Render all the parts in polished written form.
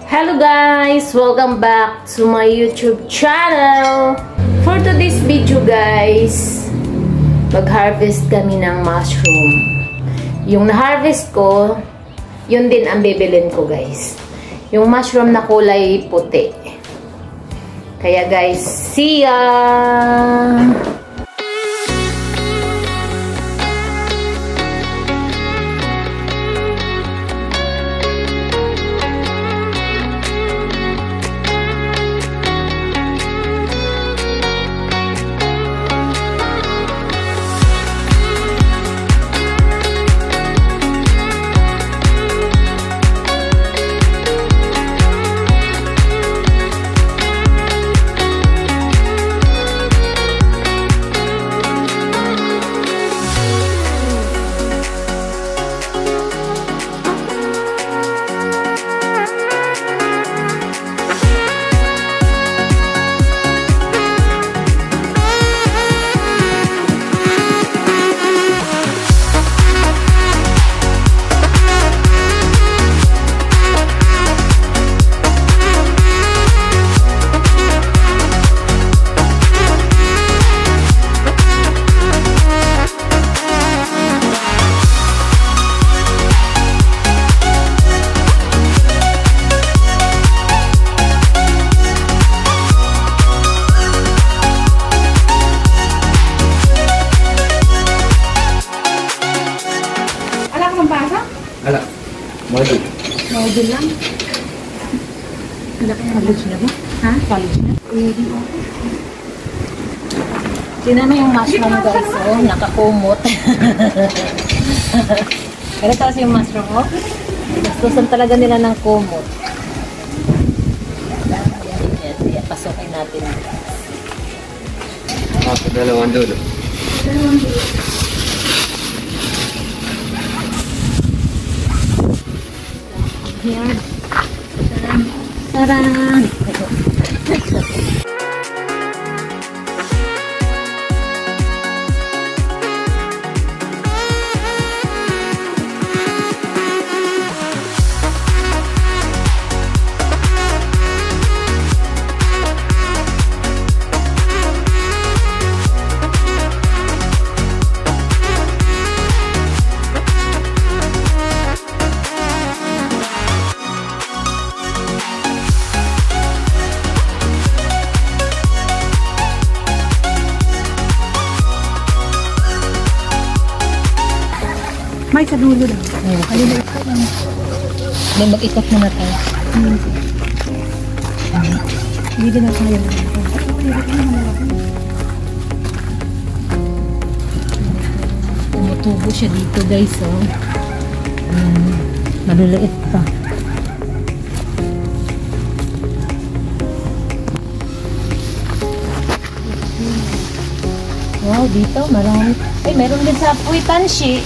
Hello guys! Welcome back to my YouTube channel! For today's video guys, mag-harvest kami ng mushroom. Yung na-harvest ko, yun din ang bibilin ko guys. Yung mushroom na kulay puti. Kaya guys, see ya! Ala, module. Module lang. College na ba? Ha? College na? Tingnan mo yung mushroom guys, oh, nakakumot. Ganito kasi yung mushroom, oh. Gustusan talaga nila ng kumot. Yan, pasukin natin. Sa dalawang dulo. Dalawang dulo. Here. Taran! May sa dulo lang. Kalimutan ko lang. May mag-ikot muna tayo. Hindi din na tayo lang. Tumutubo siya dito guys, oh. Maliliit pa. Wow, dito marami. Ay, meron din sa Puitanshi.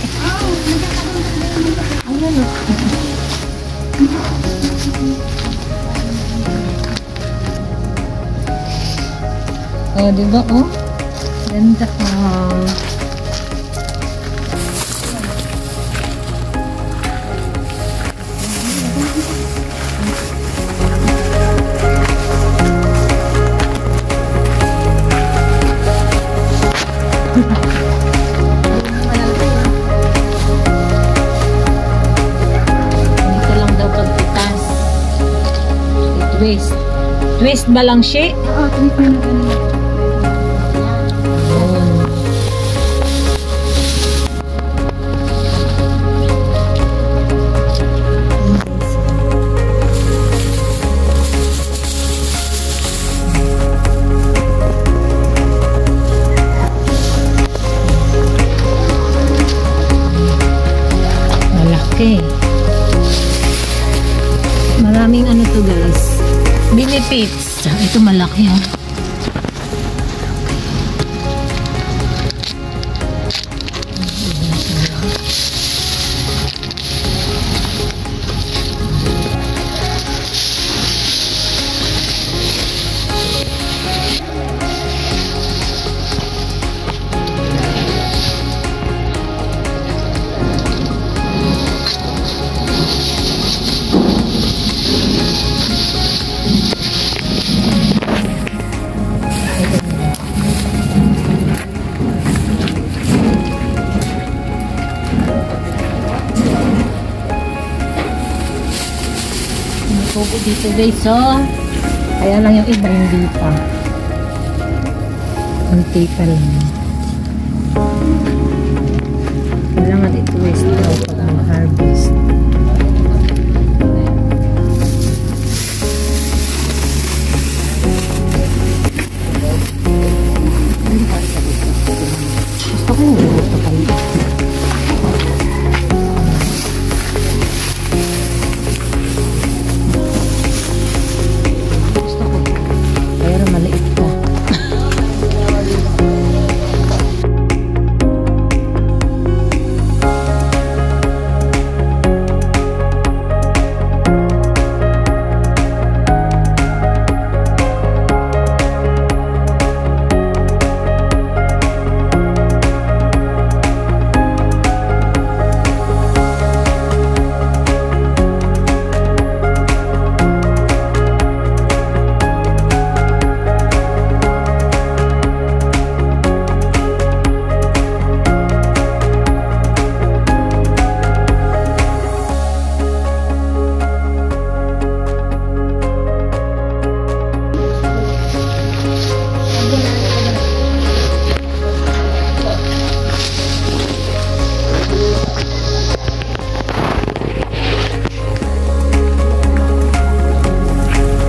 Ayan, oh. Oh, diba, oh? Ganda pa. Twist. Twist ba lang siya? Oo, twist na ganun. Malaki. Maraming ano to guys. Benefits. Ito malaki, ha. tubo dito guys, so kaya lang yung iba hindi pa. Kunti pa lang. Kailangan ito waste daw pag mag-harvest. Gusto ko yung gusto pa rin. Gusto ko. Pero maliit pa.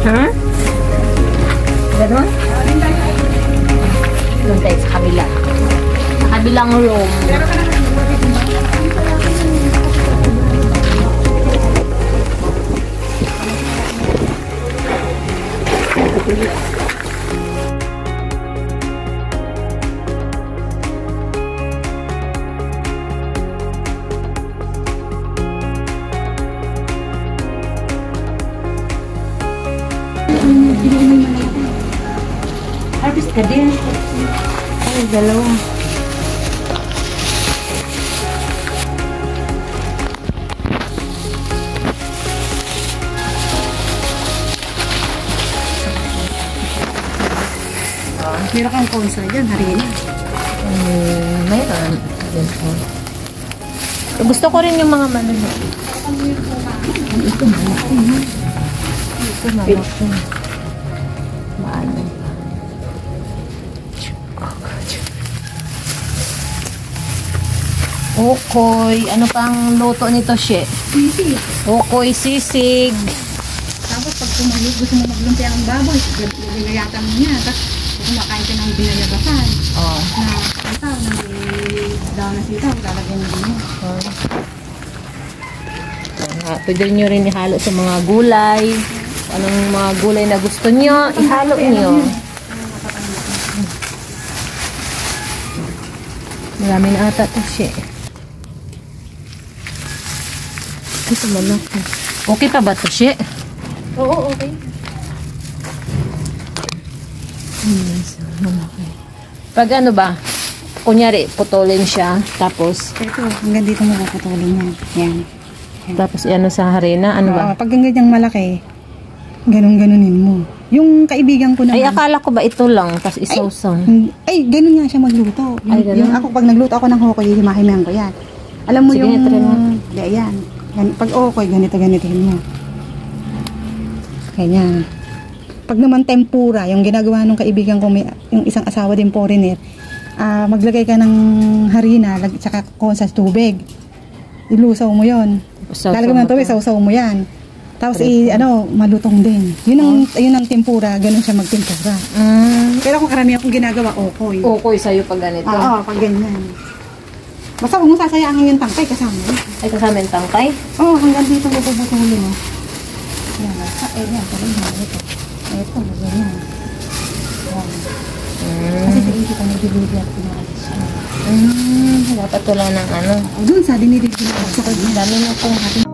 Huh? Ganon? Doon tayo sa kabila. Sa kabilang room. Harvest ka din. Ay, dalawa. Meron kang konsa dyan, harina. Mayroon. Yan po. Gusto ko rin yung mga malaki. Ito malaki. Ito malaki. Maano. Okoy. Ano pang luto nito, she? Sisig. Okoy, sisig. Tapos pag tumalik, gusto mo maglumpia ang baboy, binayatan mo niya. Tapos kumakain ka ng binayabasan. Oh. Na sitaw, na daw na sitaw, lalagyan mo din mo. Pwede nyo rin ihalo sa mga gulay. Anong mga gulay na gusto nyo, ihalo nyo. Marami na ata ito siya. Ito malaki. Okay pa ba ito siya? Oo, okay. Malaki. Pag ano ba, kunyari, putulin siya, tapos, Ito, hanggang dito mo puputulin yan. Yan. tapos ano sa harina, ano ba? Oo, pag ganyang malaki, ganun-ganunin mo. Yung kaibigan ko naman. Ay, akala ko ba ito lang, tapos isawsaw. Ay, ganun nga siya magluto. Yung, Ay, ganun? yung ako, pag nagluto ako ng hokoy, himahimayan ko yan. Alam mo Sige, yung... try mo. Ayan. Pag hokoy, ganito-ganitihin mo. Ganyan. Pag naman tempura, yung ginagawa ng kaibigan ko, yung isang asawa din foreigner, maglagay ka ng harina, tsaka konsa tubig. Ilusaw mo yon. Lalagay mo ng tubig, sausaw mo yan. Tapos malutong din. Yun ang tempura, ganun siya magtempura. Pero kung karamihan kong ginagawa, okoy. Okay sa'yo pag ganito. Oo, pag ganyan. Basta kung sasayangin yung tangkay, kasama mo. Ay, kasama yung tangkay? Oo, hanggang dito mo puputulin mo. Yan, basta, yan, pala yan, ito. Ito, ganyan. Kasi sa isip ko, nag-delivery at pinaalis siya. Dapat wala ng ano. Doon sa dinidelivery ko sa kanya. Dami na pong ating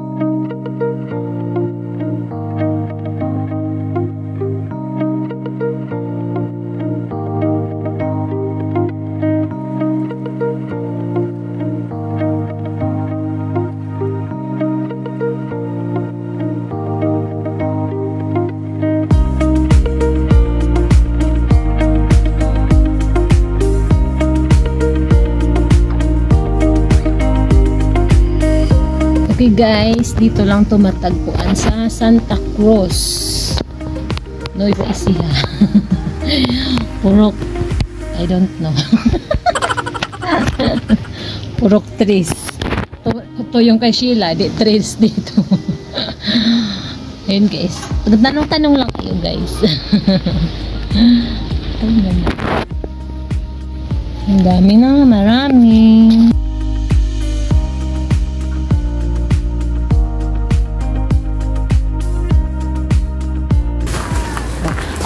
guys, dito lang tumatagpuan sa Santa Cruz, Nueva Ecija. Purok, I don't know. Purok trees. Ito yung kay Sheila, di trees dito. Ayun guys, tanong-tanong lang kayo guys. Ang dami na, marami.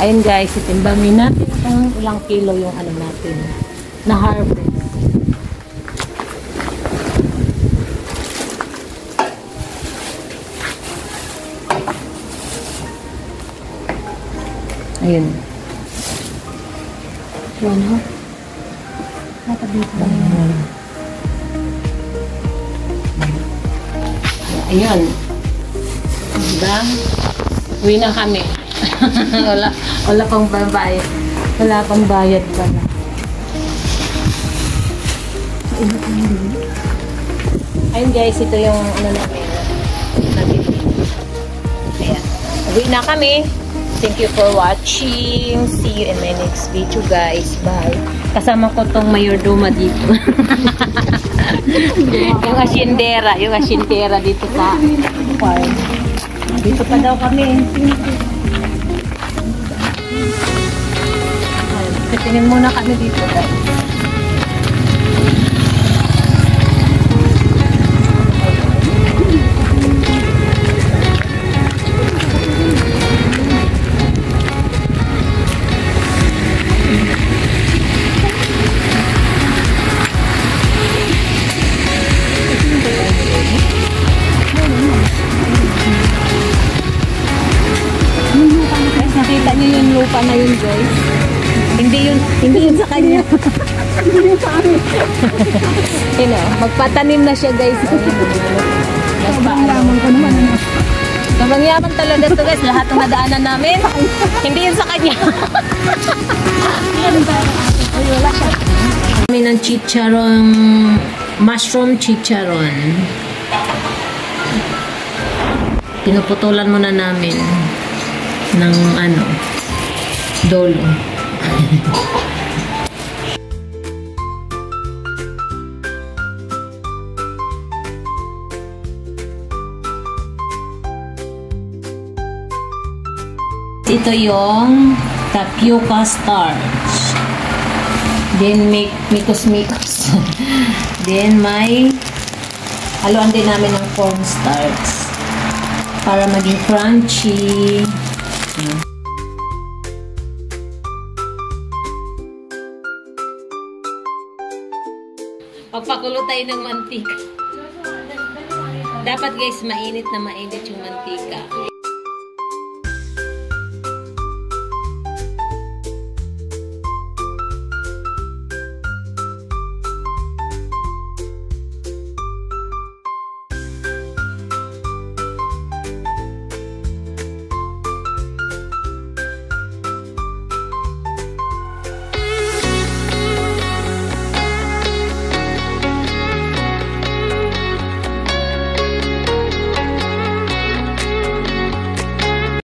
Ayun guys, itimbangin natin kung ilang kilo yung ano natin na harvest. Ayun. Ano? Ayun. Diba? Uwi na kami. wala pang bayad. Wala pang bayad pala. Ayun guys, ito yung ano namin. Ayan. Uwi na kami. Thank you for watching. See you in my next video guys. Bye. Kasama ko tong mayordoma dito. yung asyendera dito sa farm. Dito pa daw kami. Tingin muna kami dito guys. Nakita niyo yung lupa na yun guys. Hindi yun sa kanya. Hindi yun sa amin. Magpatanim na siya guys. Sobrang yaman ko naman. Sobrang yaman talaga to guys. Lahat ng nadaanan namin. Hindi yun sa kanya. Kami ng chicharon, mushroom chicharon. Pinuputulan muna namin ng dolo. Ito yung tapioca starch. Then mikos. Then may haluan din namin ng corn starch para maging crunchy. Pagpakulo tayo ng mantika. Dapat guys, mainit na mainit yung mantika.